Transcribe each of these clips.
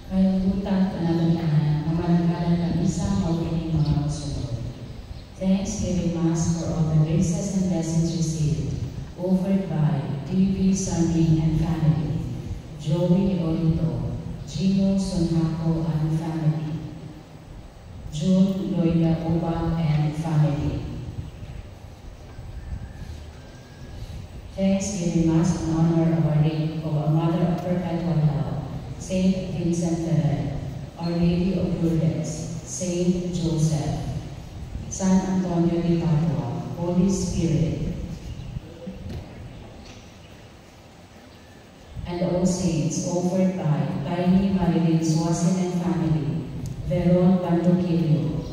Kalibutan panalangin, mamalagalan ng isang mawiling mga kasunod. Thanksgiving Mass for all the graces and blessings received, offered by TV, Sunday, and family, Joey Orito, Gino Sonhaco and family, June Loida Ubang and family. Thanksgiving Mass in honor of our Mother of Perpetual Health, Saint Vincent Ferrer, Our Lady of Lourdes, Saint Joseph, San Antonio de Padua, Holy Spirit, and all saints offered by Tiny Marilyn Swasin and family, Veron Bandoquillo,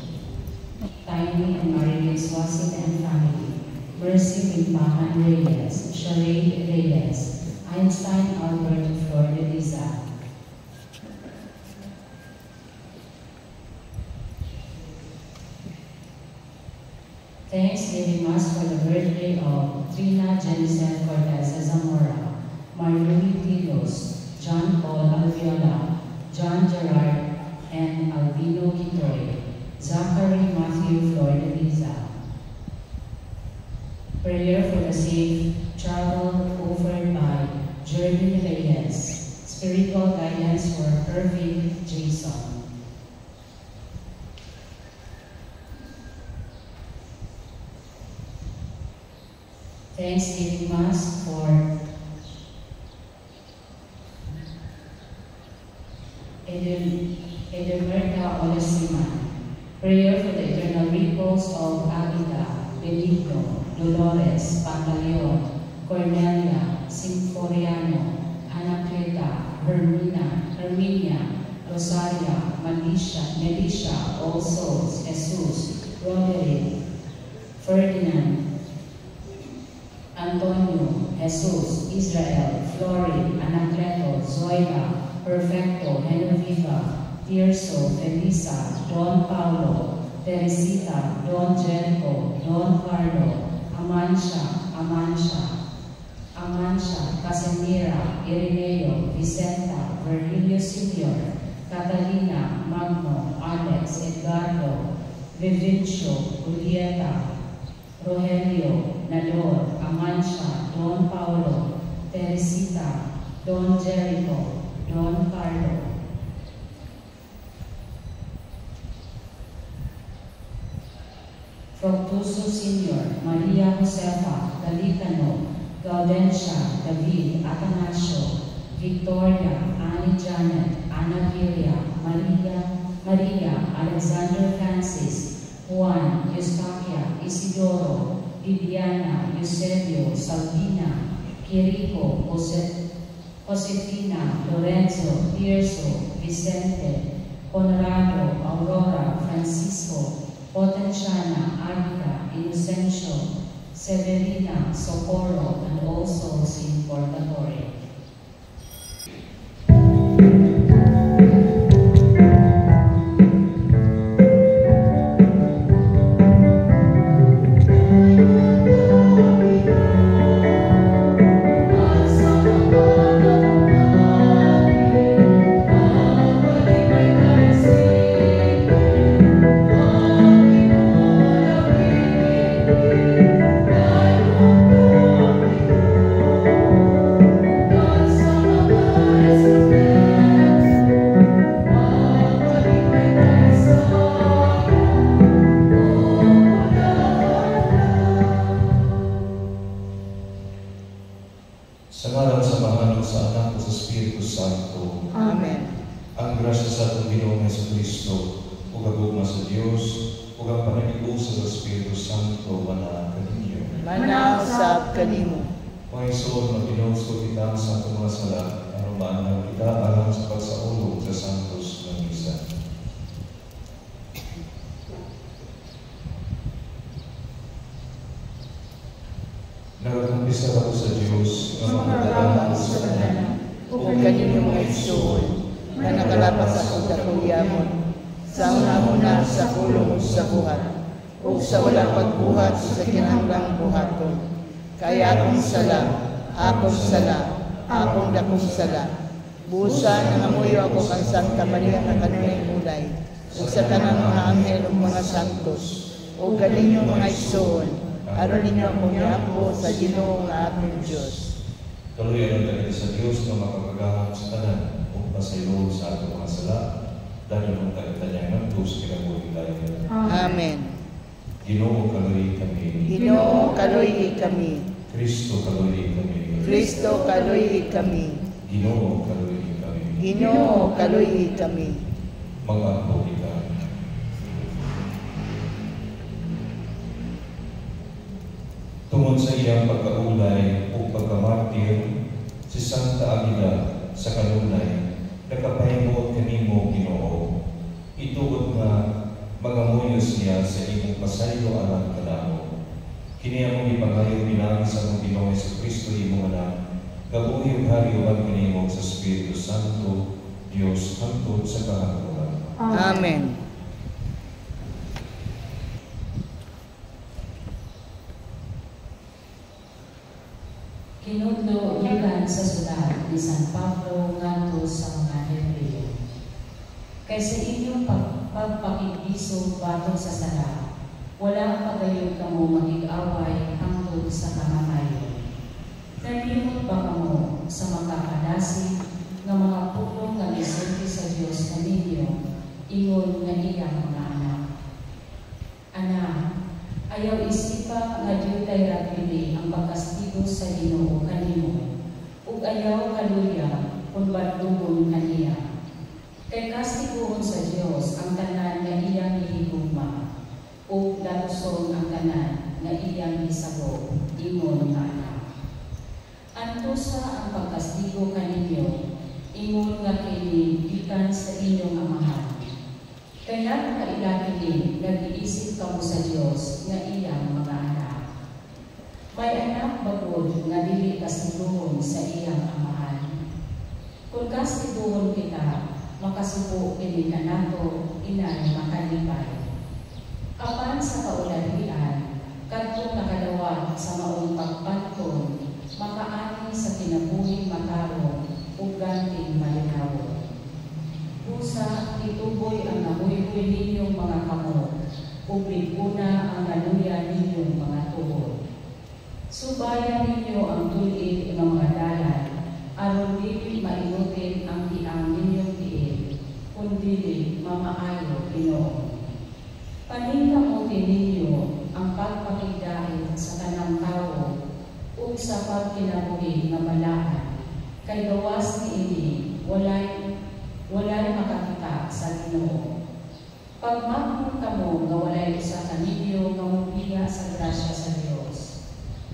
Tiny and Marilyn Swasin and family, Mercy Pimpahan Reyes, Sharade Reyes, Einstein Albert Flor de Liza. Thanksgiving Mass for the birthday of Trina Jensen Cortez Zamora, Marlene Tilos, John Paul Alviola, John Gerard, and Albino Quitoy, Zachary Matthew Flor de Liza. Prayer for the safe travel offered by Jeremy Reyes, spiritual guidance for Irving Jason. Thanksgiving Mass for Edelmerta Olesiman. Prayer for the eternal repose of Abida, Benigno, Dolores, Pantaleon, Cornelia, Sinforiano, Anacleta, Herminia, Rosaria, Melisha, All Souls, Jesus, Roderick, Ferdinand, Antonio, Jesus, Israel, Flori, Anacleto, Zoila, Perfecto, Genoveva, Tirso, Felisa, Don Paulo, Teresita, Don Jericho, Don Carlo, Amancia, Casimira, Irineo, Vicenta, Virgilio Senior, Catalina, Magno, Alex, Edgardo, Vivincio, Julieta, Rogelio, Nador, Amancia, Don Paulo, Teresita, Don Jericho, Don Carlo. Fructuoso Senior, Maria Josefa, Galicano, Gaudentia, David, Atanasio, Victoria, Annie Janet, Ana Gilia, Maria, Alexander Francis, Juan, Eustaquia, Isidoro, Viviana, Eusebio, Salvina, Quirico, Josefina, Lorenzo, Tirso, Vicente, Conrado, Aurora, Francisco, Potenciana, Agita, Inocencio, Severina, Socorro, and all souls in purgatory. Nagkumpisa ako sa Diyos na makakalaman ko sa Kanya, o kanyang mga igsoon, na nakalapas ako dakulyamon, sa una sa kulong sa buhat, o sa walang pagbuhat sa kinahanglang buhaton. Kaya akong sala, akong dakong sala, Busa nangamuyo ako kang Santa Maria nga kanunay mulay, ug sa tanang mga anghel ug mga santos, ug kaninyong mga igsoon, aron ninyo akong giampo sa Ginoo nga ating Dios. Kaluyan ang dagiti sa Dios nga makapagahom sa tanan ug pasaylo sa atong mga sala, dahil ang tagataniyang nagdos kinabuhi tayo. Amen. Ginoo kaluyi kami. Ginoo kaluyi kami. Kristo kaluyi kami. Kristo kaluyi kami. Ginoo kaluyi kami. Ginoo kaluyi kami. Mag-apo kita. Tungod sa iyang pagkaulay o pagkamartir, si Santa Aguila sa kanunay, nakapahimot kanimo Ginoo. Ituod nga magamuyos niya sa imong pasaylo alang kadamo. Kini among ipangayo pinagi sa among Ginoo Jesucristo imong anak, kabuhi ug hari uban kanimo sa Espiritu Santo, Dios hangtod sa kahangturan. Amen. Kinudlo gikan sa sulat ni San Pablo ngadto sa mga Hebreo. Kay sa inyong pagpakibiso batok sa sala, wala pagayon kamo magig-away hangtod sa kamamayon. Nalimot ba kamo sa makakadasig nga mga pulong nga gisulti sa Dios kaninyo, ingon nga iyang mga anak. Anak, ayaw isipa nga diutay rapili ang pagkastigo sa Ginoo kanimo, ug ayaw kaluya kung badlungon kaniya. Kay kastiguhon sa Dios ang tanan nga iyang gihigugma, ug daluson ang tanan nga iyang gisabo, ingon nga anak. Antusa ang pagkastigo kaninyo, ingon nga kini gikan sa inyong amahan. Kaya kailakili nag-iisip kamo sa Dios nga iyang mga anak. May anak bagod nga dili kastiguhon sa iyang amahan. Kung kastiguhon kita, makasubo kini kanato inay makalipay. Apan sa kaulahian, kadtong nakadawat sa maong pagpanton, makaani sa kinabuhing matarong ug ganting malinawon. Busa ituboy ang namuyoy ninyong mga kamot, ug biguna ang naluya ninyong mga tuhod. Subayan ninyo ang tulig ng mga dalan, aron dili mainutin ang tiang ninyong tiil, kundi mamaayo Ginoo. Paningkamutin ninyo ang pagpakigdait sa tanang tao, ug sa pagkinabuhi nga malaan, kay gawas niini walay makakita sa Ginoo. Pagmahon kamo nga walay usa ka ninyo nga mubiya sa grasya sa Dios,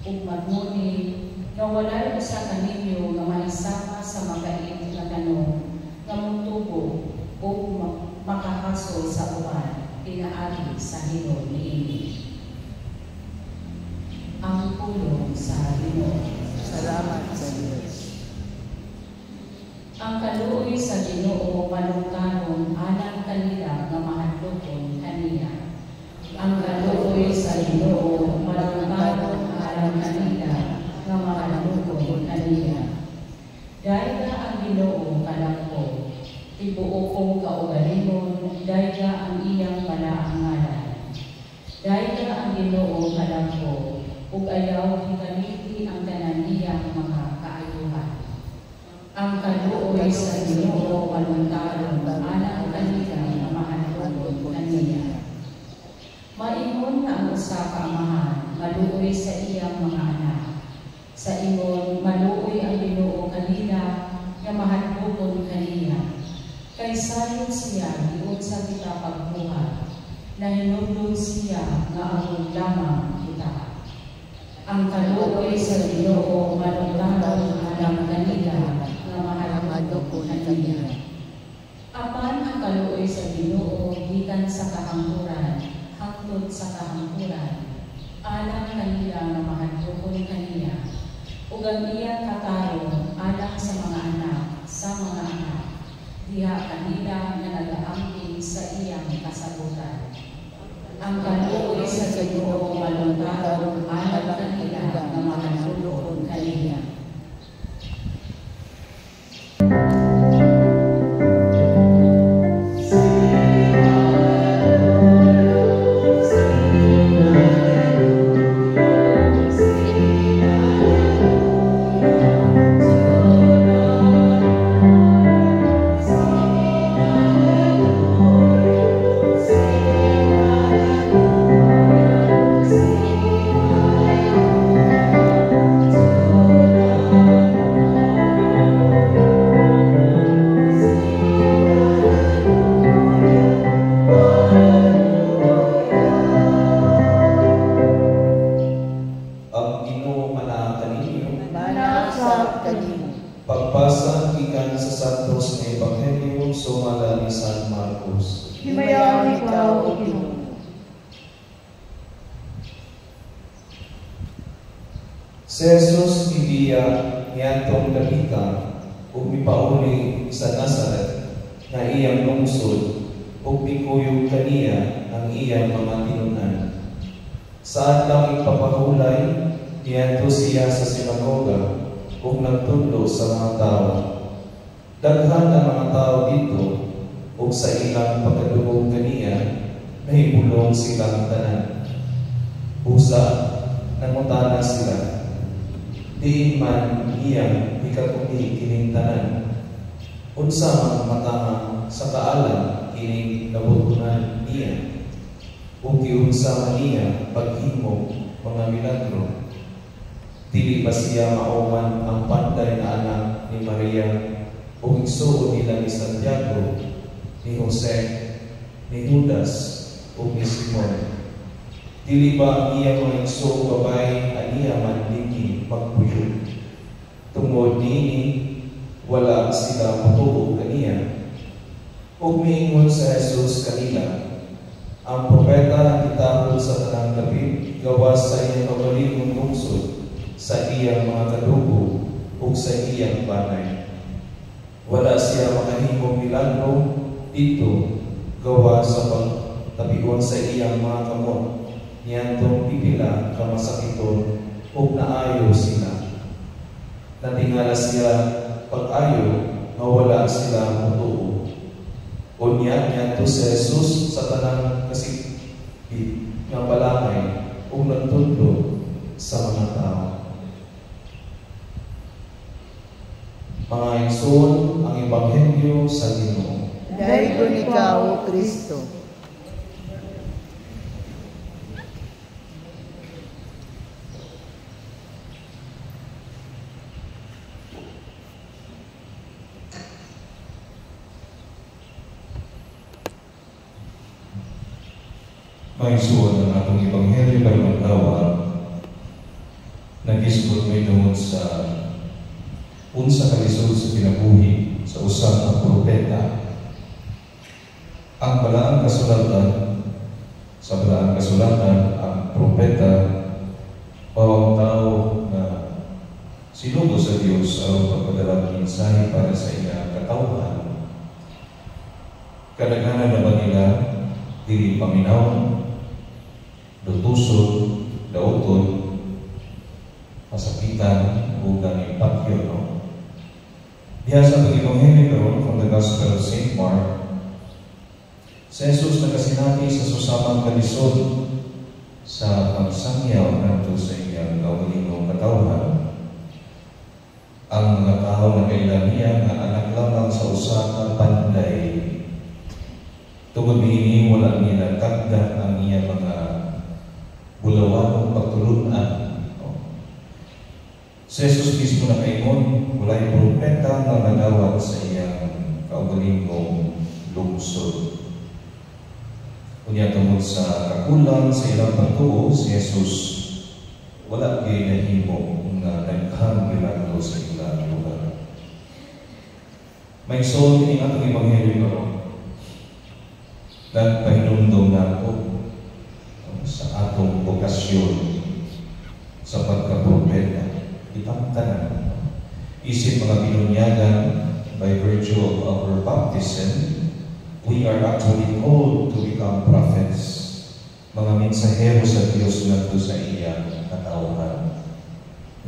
ug magmuni nga walay usa ka ninyo nga maisama sa makait nga tanong nga mutubo ug makahasol sa uban pinaagi sa hilom niini. Ang pulong sa Ginoo. Salamat sa Dios. Ang kaluoy sa Ginoo malungkaron alang kanila nga mahadlokon kaniya. Ang kaluoy sa Ginoo malungkaron alang kanila nga mahadlokon kaniya. Dahil ang Ginoo kalangko, tibuo kong kaugalingon, dahil ang iyang malaang ngalan. Dahil ang Ginoo kalangko, ug ayaw hikaliti ang tanan iyang mga kaayuhan. Ang kaluoy sa Ginoo malungkaron alang kanila nga mahadlokon kaniya. Maingon na ang usa ka amahan maluoy sa iyang mga anak. Sa ingon maluoy ang Ginoo kanila nga mahadlokon kaniya. Kay sayon siya giud sa kita pagbuhat, na hinudlod siya nga among lamang kita. Ang kaluoy sa Ginoo malungkaron alang kanila nga mahadlokon kaniya. Apan ang kaluoy sa Ginoo gikan sa kahangturan hangtod sa kahangturan, alang kanila nga mahadlokon kaniya. Ug ang iyang katarong alang sa mga anak, diha kanila nga nagaangkin sa iyang kasabutan. Ang kaluoy sa Ginoo malungkaron alang kanila nga mahadlokon kaniya. aklat ni San Marcos. Himayaon ikaw, O Ginoo. Si Jesus ibiya niyadtong dapita ug mipauli sa Nazaret nga iyang lungsod ug mikuyog kaniya ang iyang mga tinunan. Sa adlaw ipapahulay niadto siya sa sinagoga ug nagtudlo sa mga tao. Daghan ang mga tao dito ug sa ilang pagkadungog kaniya nahibulong silang tanan. Busa nangutana sila, diin man iyang ikatuhi kining tanan. Unsa man matama sa kaalam kining nabutunan niya, ug giunsa man niya paghimo mga milagro. Dili ba siya mauman ang panday na anak ni Maria ug igsuon nila ni Santiago, ni Jose, ni Judas ug ni Simon? Dili ba ang iyang mga igsuong babay aniya man dinhi magpuyod? Tungod niini wala sila matuog kaniya. Ug miingon sa Jesus kanila, ang propeta gitapon sa tanang dapit gawas sa iyang kaugalingong lungsod, sa iyang mga kadugo ug sa iyang banay. Wala siya makahimong milagro dito gawa sa pagtabigon sa iyang mga kamot niyadtong pipila ka masakiton ug naayo sila. Natingala siya pag-ayo nga wala sila motuo. Unya niyadto si Jesus sa tanang kasipit nga balangay ug nagtudlo sa mga tao. Mga igsoon, ang Ebanghelyo sa Ginoo. Dayon ikaw, O Kristo. Maisuon ang atong Ebanghelyo karong adlaw, nagisgot may tungod sa unsa ka lisod sa kinabuhi sa usa ka propeta. Ang balaang kasulatan, sa balaang kasulatan, ang propeta o tao na sinugo sa Dios aron pagpadala ng mensahe para sa iyang katawhan. Kadaghanan naman nila dili paminaw, lutusod, dauton, masakitan, o ganing patyo, no? Diya sa pag-Ebanghelyo karon from the Gospel of St. Mark, si Jesus nagkasinabi sa susamang kalisod sa pagsangyaw nato sa iyang kaugalingong katawhan. Ang mga tao na kailan niya nga anak lamang sa usa ka panday. Tungod niini wala nila kagda ang iya mga bulawan o pagtulunan. Si Jesus mismo na kaingon, walay propeta na nagawat sa iyang kaugalingong lungsod. Kunya tungod sa kakulang sa ilang pagtuo, si Jesus wala gay nahimo na daghang milagro sa ilang lugar. May soul ini atong Ebanghelyo karon. Nagpahinumdum nato sa atong bokasyon sa pagkapropeta. Itang tanan, isip mga binunyagan by virtue of our baptism, we are actually called to become prophets, mga mensahero sa Diyos ngadto sa iyang katawhan,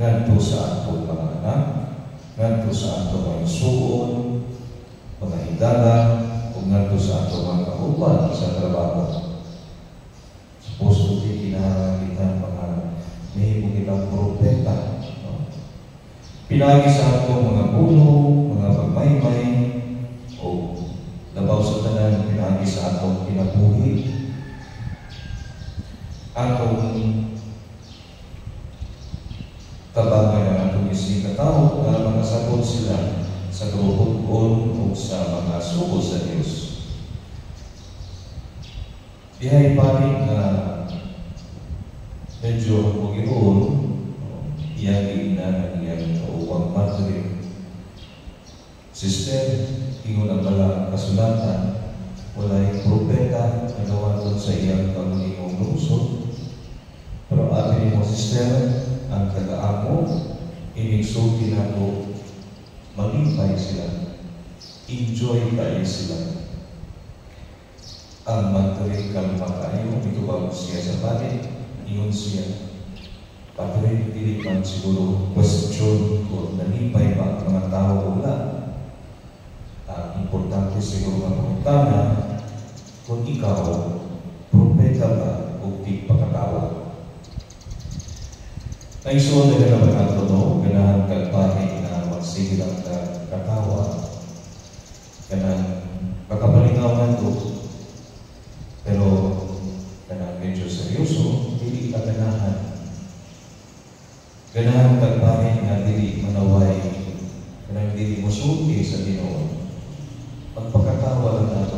ngadto sa atong mga anak, ngadto sa atong mga suon, mga hidala, o ngadto sa atong mga kauban sa trabaho. Suppose to be kinahanglan mga mahimo kitang propeta. Pinagi sa atong mga puno, mga pagmaymay, o labaw sa tanan, pinagi sa atong kinabuhi. Atong tabangan ang atong isig katao na makasabot sila sa kabubugon o sa mga suko sa Diyos. Dihay paring na medyo magiroon, iyagin na ng iyang kauwang matri. Sister, ingon ang bala kasulatan, walay propeta na gawaton sa iyang kamulingong lungsod. Pero atin mo, sister, ang kagaamo, inigsulti na po, malipay sila, enjoy tayo sila. Ang magtuloy kalma kayo, ito siya sa balik, ingon siya. Padre, hindi man siguro question kung nalipay ba ang mga tao o wala. Ang importante siguro ang pagkana kung ikaw, propeta ba o di pagkatawa. Ay so, na naman nato, no? Ganahan kagpahig na magsigil ang katawa. Ganahan pagkapalingawan to. Pero, ganahan medyo seryoso, hindi ka ganahan. Ganahan kagpahig na dili manaway, ganahan dili musulti sa Ginoo. Magpakatawa lang nato,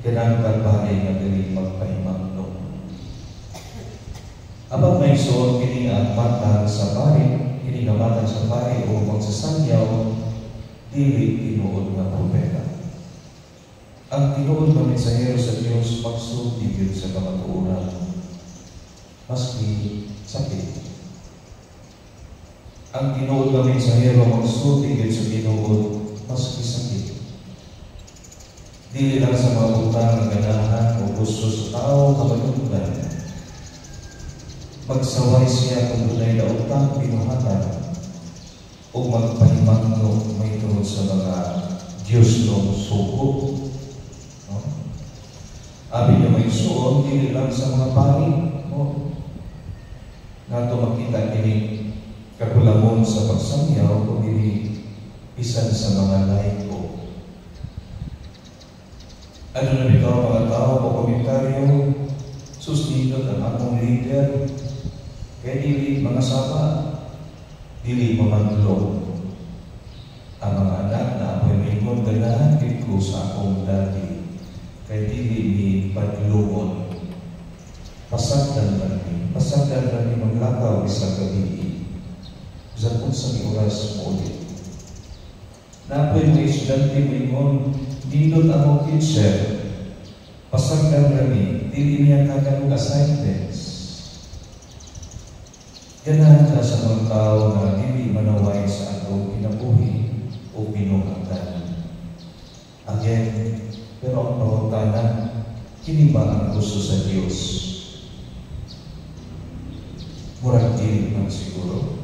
ganahan kagpahig na dili magpahimangno. Abang may suot, kini ang matang sa pari, kini nga matang sa pari o magsasangyaw, dili tinuod nga propeta. Ang tinuod na mensahero sa Diyos, magsulti sa kamatuuran, maski sakit. Ang tinuod na mensahero, magsulti sa tinuod, maski sakit. Dili lang sa mga utang na ganahan o gusto sa tao kamalungan. Magsaway siya kung dunay na utang pinuhatan o magpahimangno may tunod sa mga Diyos ng suko. No? Abi niya may suon, dili lang sa mga pari. No? Nato makita kini kakulamon sa pagsangyaw o dili isan sa mga laiko. Ano na bitaw mga tao o komentaryo, susnito ang akong leader, kaya dili mga sapa, dili mamantlo. Ang mga anak na ako'y may ganahan ko sa akong dati, kaya dili ni padlungon. Pasagdan lang ni maglakaw isang gabi. Zapon sa oras mo ulit. Napoy mo estudyante mo ingon, dindot ang teacher, pasagdan lang dili niya kaganong assignments. Ganahan ka sa mga tao na dili manaway sa atong kinabuhi o pinuhatan. Again, pero ang pangutanan, kini ba ang gusto sa Diyos? Murag dili man siguro.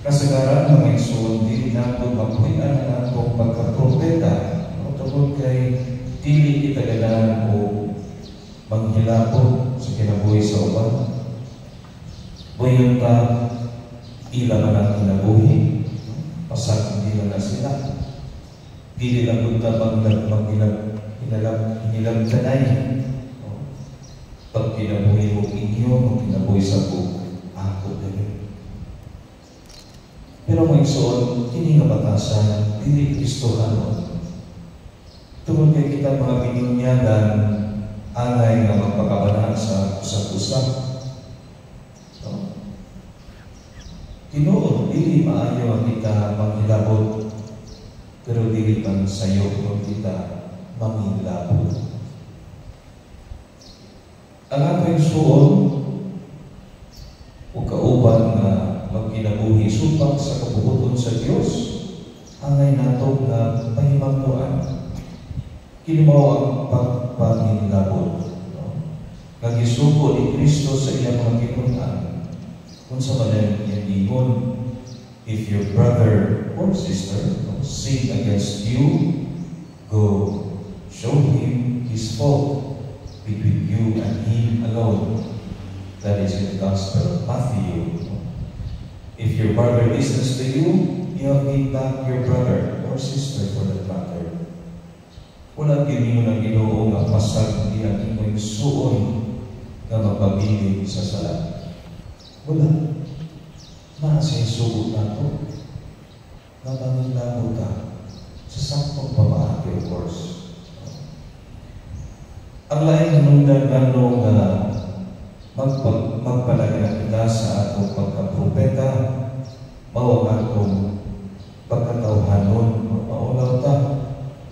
Kasagaran mga igsoon, dili nato magpuyan ang atong pagkapropeta. Tungkol kay dili kita ganahan o manghilapon sa kinabuhi sa uban. Buyon ta, ila man ang kinabuhi, pasag hindi na sila. Dili lang punta magilagtanay. Pag kinabuhi mo inyo, magkinabuhi sa buko, ako din. Pero may igsoon, hindi nga batasan, dili Kristohanon. Tungkol kay kita mga binunyadan, angay nga magpakabanaan sa usap-usap. No? Tinuod, dili maayo ang kita manghilabot, pero dili man sayo kung kita manghilabot. Ang aking suon, o kauban na magkinabuhi supang sa kabubuton sa Diyos, angay nato na pahimangnuan. Kinimaw ang pagpangilabot. Nagisuko ni Kristo sa iyang mga kinunan. Kung sa malang ingon, if your brother or sister sin against you, go show him his fault between you and him alone. That is in the Gospel of Matthew. If your brother listens to you, you have made back your brother or sister for that matter. Wala kini mo ng Ginoo nga pasag di ang imong suon nga magpabilin sa sala. Wala. Maasay sugot nato. Nabangilabo ka sa saktong pamaagi, of course. Ang laing hanungdan nga magpalagay kita sa atong pagkapropeta, mawag atong pagkatawhanon, maulaw ta.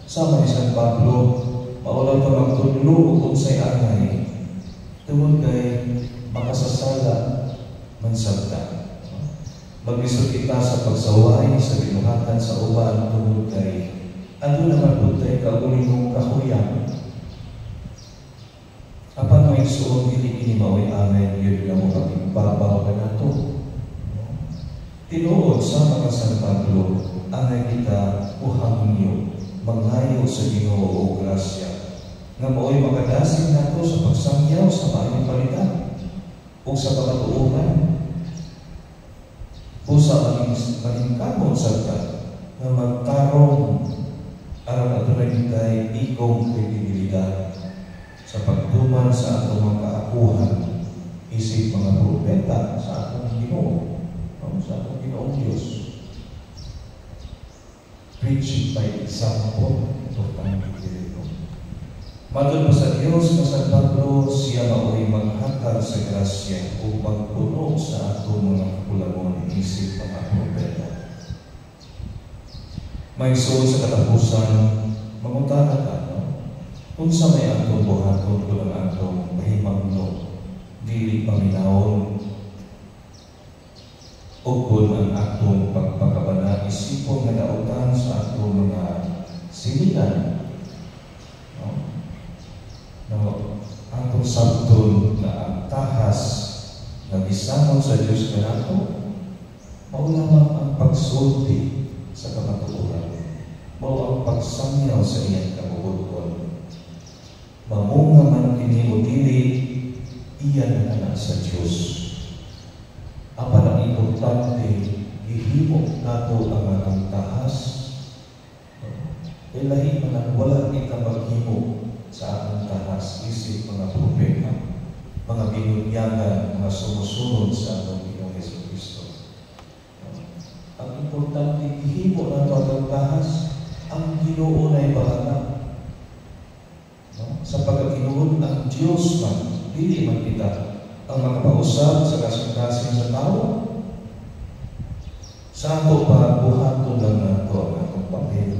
Sama ni San Pablo, maulaw ta magtudlo kung sa'y angay, tungod kay makasasala mansabta. Mag-isot kita sa pagsaway sa binuhatan sa uban tungod kay ano naman po tayo kaguling mong kahuyan. Apan may suong hindi maway amen, yun nga mo kapigbabaw ka na ito. Tinuod sa mga San Pablo, angay kita uhangyo, mangayo sa Ginoo o grasya, nga mao'y makadasin na ito sa pagsangyaw sa maayong palitan o sa pagkatuungan. Pusa maningkamon sa ka, na magtarong aram ato na hintay ikong kredibilidad sa pagtuman sa atong mga kaakuhan isip mga propeta sa atong Ginoo, sa atong Ginoong Diyos. Preaching by example, ito ang dito. Matod pa sa Diyos na San Pablo, siya mao'y maghatag sa grasya o magpuno sa atong mga kakulangon isip mga propeta. May suod sa katapusan, mangutana ka, no? Kung sa may atong buhaton ko lang atong mahimangno, dili paminawon, o kung ang atong pagpakabana isipon na nautan sa atong mga silinan, no? Atong sabton na ang tahas na gisamon sa Diyos ka nato, maulamang ang pagsulti sa kamatuoran, mao ang pagsangyaw sa iyang kabubuton. Mamunga man kini o dili, iyan ang anak sa Diyos. Apan ang importante, ihimo nato ang atong tahas. Ilahi man wala kita maghimo sa atong tahas, isip mga propeta, mga binunyagan, mga sumusunod sa atong Ginoong Jesucristo. Ang importante, ihimo na ito ang tahas, ang Ginoo na ibahala. No? Sa pagkatinuod ang Diyos man, dili man kita ang makapausap sa kasing-kasing sa tao. Sa ato pa, buhaton lang na ito ang atong papel.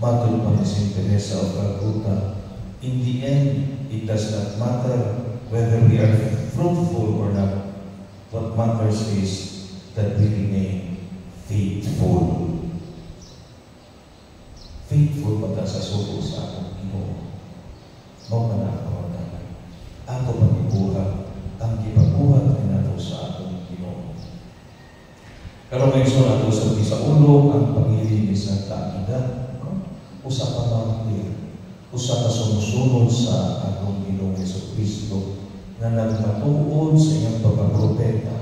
Matod pa ni St. Teresa of Calcutta, in the end, it does not matter whether we are fruitful or not. What matters is that we remain faithful. Faithful pagka sa suko sa akong Ginoo. Mao na nakapangalan. Ako pag-ibuhat, ang gipabuhat ay nato sa akong Ginoo. Pero may gusto nato sa ulo ang pangili ni Santa Agida. Usa pa martir, usa pa sumusunod sa akong Ginoong Jesucristo na nagmatuod sa iyang pagpapropeta.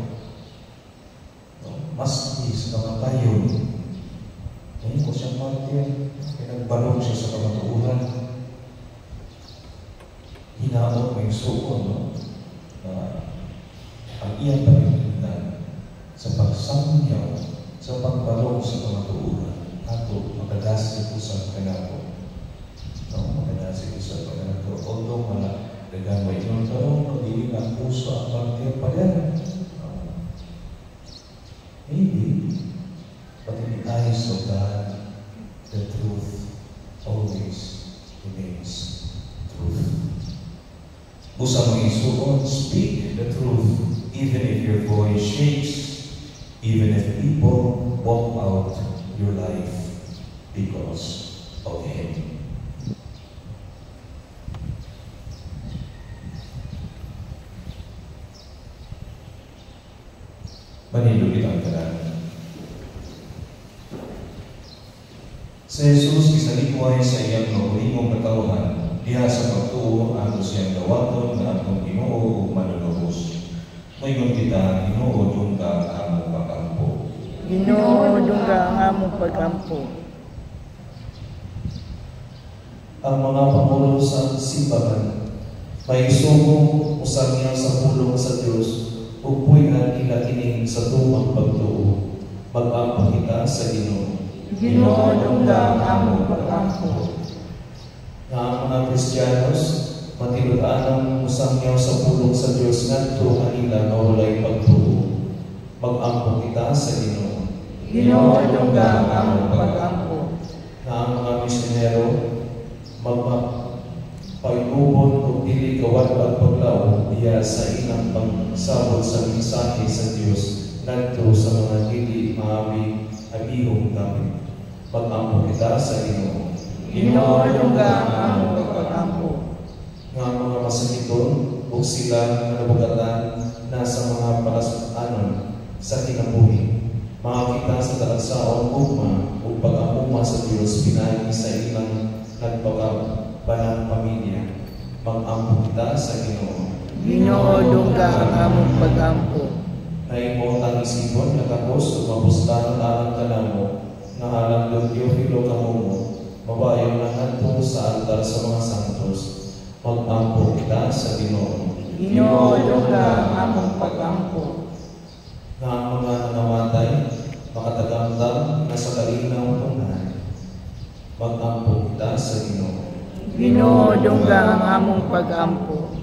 Maski sa kamatayon, ngayon ko siyang martir, pinagbalong siya sa kamatuuran. Hinaot may suon, no? Ang iyang pagpapalitan sa pagsangyaw, sa pagbalong sa kamatuuran. Ato, makadasi ko sa kanato. No, makadasi ko sa kanato. Although dagang may inong tao, pag-ibig ang puso ang martir pa rin. Maybe, but in the eyes of God, the truth always remains truth. Busa mga isuon, speak the truth, even if your voice shakes, even if people walk out your life because of Him. Manilo kitang tanan. Sa Jesus, isalikway sa iyang maulingong katawhan, diha sa pagtuo ato siyang gawaton na atong Ginoo ug manunubos. Moingon kita, Ginoo dungga ang among pagampo. Ginoo dungga ang among pagampo. Ang mga pangulo sa simbahan, may isugong usang niya sa pulong sa Diyos, upuyan nila kining sa tumang pagtuo. Mag-ampo kita sa Ginoo. Ginoo dungga ang among pagampo. Na ang mga Kristiyanos, matinud-anang musangyaw sa pulong sa Diyos ngadto kanila na walay pagtuo. Mag-ampo kita sa Ginoo. Ginoo dungga ang among pag-ampo. Na ang mga misyonero magpagubon o dili kawat pagpaglaw diya sa ilang pagsabot sa mensahe sa Dios ngadto sa mga dili abihong gamit. Pag-ampo kita sa Ginoo. Ginoo dungga ang among pag-ampo. Nga mga masamiton o sila nga nabugatan na sa mga palasanon sa kinabuhi. Makakita sa talagsaon ugma o pag-amuma sa Diyos pinagi sa ilang nagpakabanang pamilya. Mag-ampo kita sa Ginoo. Ginoo dungga ang among pag-ampo. Na imo ang isipon nakapos o mapustahan alang kanamo na halang Don Teofilo kamumo mabayo na ngadto sa altar sa mga santos. Mag-ampo kita sa Ginoo. Ginoo dungga ang among pag-ampo. Na ang mga nangamatay makatagamtam na sa kalinaw tunghay. Mag-ampo kita sa Ginoo. Ginoo dungga ang among pag-ampo.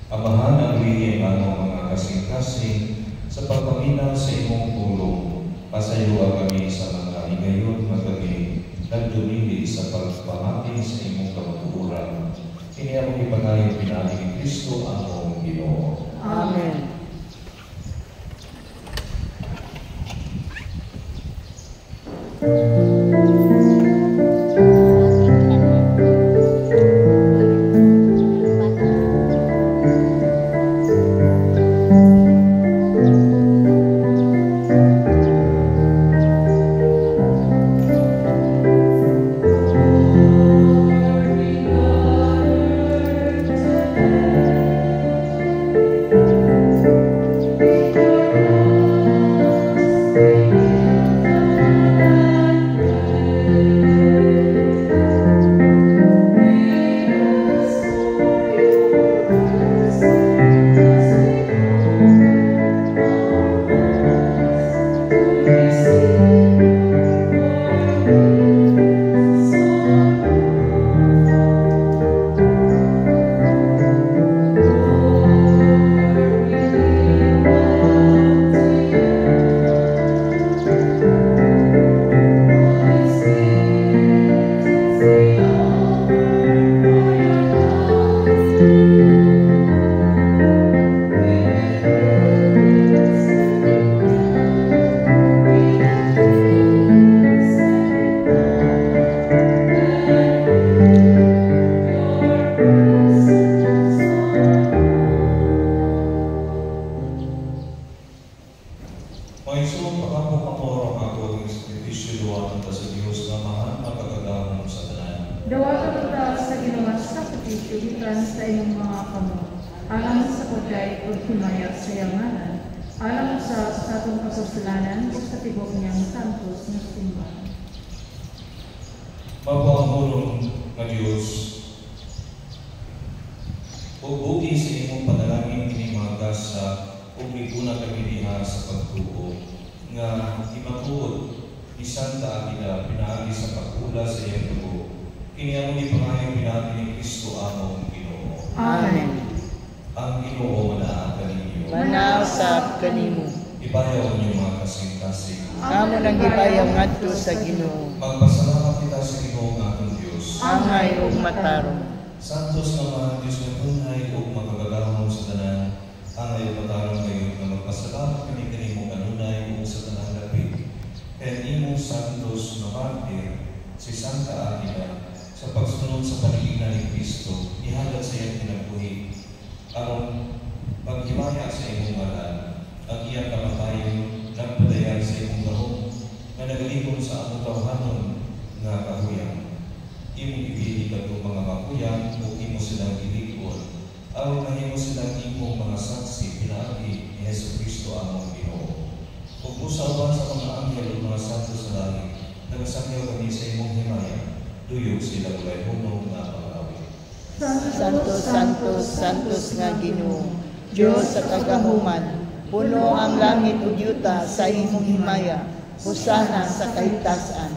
Amahan ang lihim ang mga kasing-kasing sa pagpaminaw sa imong tulong. Pasayuwa kami sa mga higayon magabi, nagdumili sa pagpamati sa imong kamatuoran. Kini ang ipagayon pinali ni Kristo ang among Ginoo. Amen. Mapahulong nga Diyos, ubugi sa imong panalangin kinimagas sa umiguna kami diha sa pagtuo nga imatuod ni Santa Aguila pinaagi sa pagkula sa iyang dugo. Kini among ipangayo pinagi ni Kristo among Ginoo. Amen. Ang Ginoo manaa kaninyo. Manausap kanimo. Ibayaw niyo mga kasing-kasing. Amo nang gibayaw ngadto sa Ginoo. Magpasalamat kita sa Ginoo nga atong Diyos. Angay ug matarong. Santos nga mga Diyos nga tunay ug magagahom sa tanan. Angay ug matarong kayo nga magpasalamat kami kanimo kanunay ug sa tanang lapit. Kaya imong santos nga martir si Santa Aguila sa pagsunod sa panigilan ni Kristo ihalad sa iyang kinabuhi. Aron paghimaya sa imong ngalan ang iyang kamatayon nagpadayan sa imong gahom na nagalikon sa among tawhanon nga kahuyang. Imong ibili kadto mga kahuyang o imo silang ilikon aron mahimo silang imong mga saksi pinaagi ni Jesucristo among Ginoo. Ug usaban sa mga anghel ug mga santo sa langit nagasakyaw kami sa imong himaya tuyok sila ulay hunong nga pag-awit. Santos, Santos, Santos nga Ginoo, Diyos sa kagahuman. Puno ang langit ug yuta sa imong himaya, husana sa kahitasan.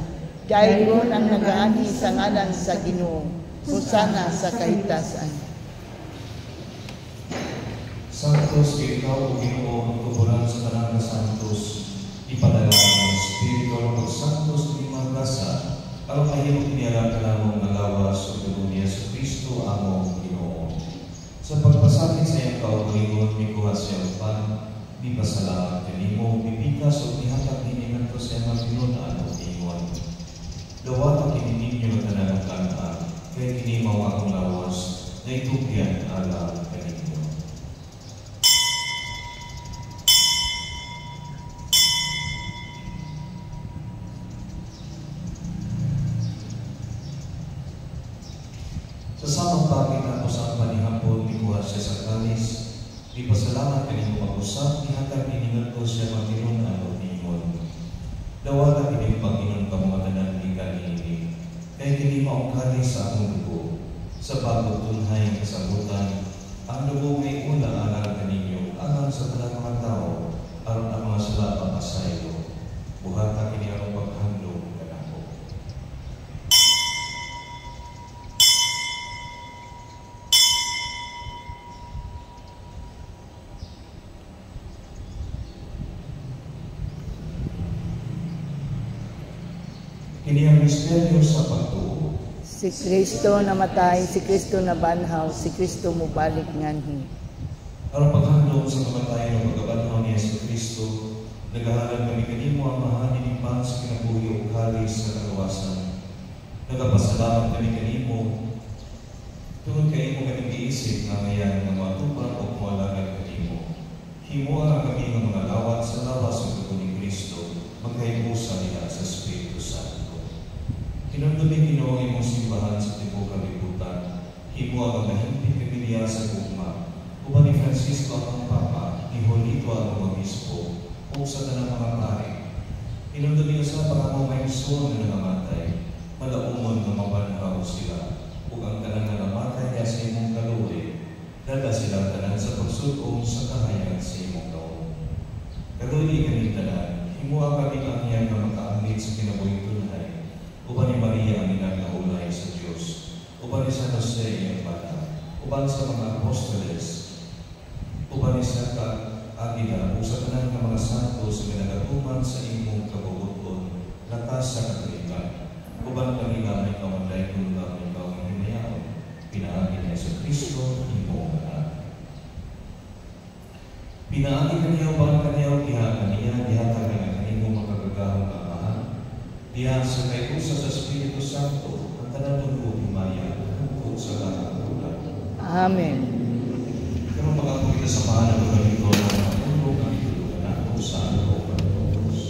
Daygon ang nagaanhi sa ngalan sa Ginoo, husana sa kahitasan. Santos, ikaw o Ginoo ang tubulan sa tanang santos. Ipadalangin ng Espiritu ng Pagsanto sa mga grasa, ang mahirap niyara ka namong nalawas o dugo niya sa Kristo among Ginoo. Sa pagpasakit sa iyang kaugalingon, mikuha siya upan, di pasalamat kanimo, bibigas o nihatag hiningan ko sa iyang pinunan o ingon. Dawat ang kininyo na tanang kanan, kaya kinimaw akong lawas, na itugyan ala kanino. Sa samang bakit ako sa panihapon, mikuha siya sa kalis, di pasalamat kanimo mag-usap, nihatag hiningan ko siya magpinunan o ingon. Dawat ang kining Panginoon pamatanan ni kanini, kaya kinimaw ang kalis sa akong dugo, sa bagong tunhay kasabutan, ang dugo may una alang kaninyo, alang sa talang mga tao, aron ang mga sala papasayo, buhata kini ang paghandog kanako. Kini ang misteryo sa pagtuo. Si Kristo namatay, si Kristo nabanhaw, si Kristo mubalik nganhi. Aron paghandog sa kamatayon ng pagkabanhaw ni Yesu Kristo, nagahalan kami kanimo ang mahanin ni Pang sa kinabuhi o kalis sa kagawasan. Nagapasalamat kami kanimo, tungod kayo mo kami giisip na ngayon na matupang o kumalagad kanimo. Himuha kami ng mga lawat sa lawas ng dugo ni Kristo, magkaibusa nila sa Espiritu Santo. Tinundumi Ginoo ang imong simbahan sa tibuok kalibutan. Himuha ang mahimpit kami niya sa gugma. Uban ni Francisco ang Papa, ni Julito ang Obispo, o sa tanang mga pare. Tinundumi sa pangamong may gusto na nangamatay, malaumon na mabanhaw sila, ug ang tanang nangamatay niya sa imong kaluoy, dada silang tanan sa pagsuong sa kahayag sa imong taon. Kaluoy kami tanan, himuha kami ang iyang na makaanglit sa kinabuhing tunay, uban ni Maria ang inagnaulay sa Diyos, uban ni San Jose ang bata, uban sa mga apostoles, uban ni Santa Agila, o sa tanan ng mga santo sa minagatuman sa imong kabubuton, lakas sa katalikan, uban kanila ay kamanday kung lang ikaw ang hinayaon, pinaagi niya sa Kristo, imong anak. Pinaagi kaniya uban kaniya, diha kaniya, dihatag na kanimo makagagahong amahan, diha sa kayusa sa Espiritu Santo, ang tanan ng himaya, hukod sa lahat ng ulan. Amen. Pero pag-ako kita sa mahal ng ganito na matulog ang itulungan ako sa loob ng Diyos.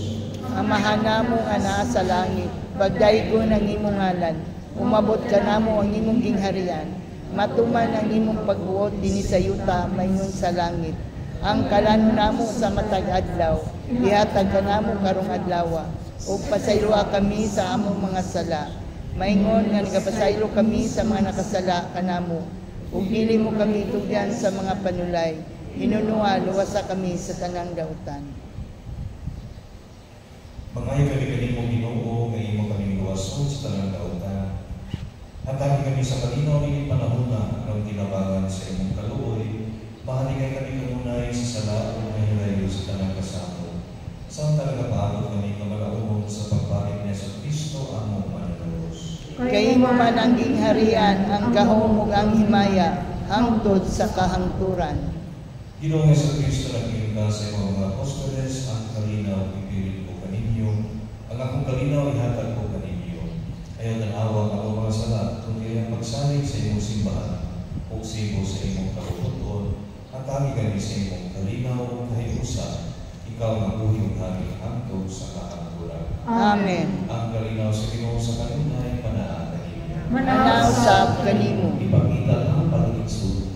Amahan namo nga naa sa langit, pagdaygon ang imong ngalan, umabot ka namo ang imong gingharian, matuman ang imong pagbuot dinhi sa yuta mayingon sa langit. Ang kalano namo sa matag adlaw, ihatag ka namo karong adlaw, ug pasayloa kami sa among mga sala. Maingon nga nagapasaylo kami sa mga nakasala kanamo, ug dili mo kami tugyan sa mga panulay. Hinunua luwasa kami sa tanang dautan. Mangayo kami kanimo Ginoo, nga imo kami luwason sa tanang dautan. Hatagi kami sa kalinaw ni panahon na ang tinabangan sa imong kaluoy. Mahaligay kami kanunay sa sala o nahilayo sa tanang kasamo. Saan talaga paabot kami kamalaumon sa pagbalik niya sa Kristo among Mananubos. Kay mo man ang gingharian, ang gahom ug ang himaya, hangtod sa kahangturan. Ginoo sa Kristo naging ka sa imong mga apostoles, ang kalinaw ipilit ko kaninyo, ang akong kalinaw ihatag ko kaninyo. Ayaw tanawa ang akong mga sala, kundi ang pagsalig sa imong simbahan, o sibo sa imong kabubuton, at tagi kami sa imong kalinaw o kahiusa, ikaw ang buhiyong hangin hangtod sa kahangturan. Amen. Ang kalinaw sa Ginoo sa kanunay, panaan kanino. Manausap kanimo. Ipakita ang pag-igsud.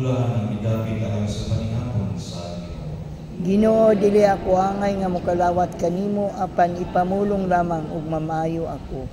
kaulahan ang idapit alang sa paningapon sa Ginoo. Ginoo, dili ako angay nga mokalawat kanimo apan ipamulong lamang ug mamayo ako.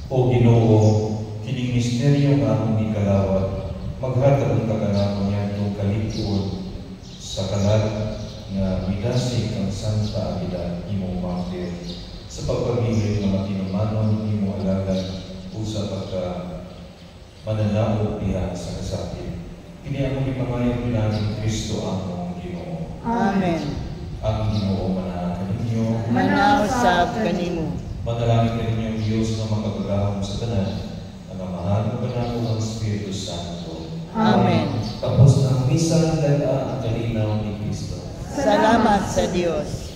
O Ginoo, kining misteryo nga among gikalawat, maghatag ang kaganamon niya itong kalipod sa kalat nga midasig ang Santa Agueda imong martir sa pagpabilin nga matinumanon imong alagad o sa pagka mananaog diha sa kasakit. Kini among ipangayo pinaging Kristo among Ginoo. Amen. Ang Ginoo manahan kaninyo. Manausab kanimo. Manalangin kaninyo ang Diyos na makagagahom sa tanan, ang Amahan o Banal ng Espiritu Santo. Amen. Tapos ng misa, dala ang kalinaw ni Kristo. Salamat sa Diyos.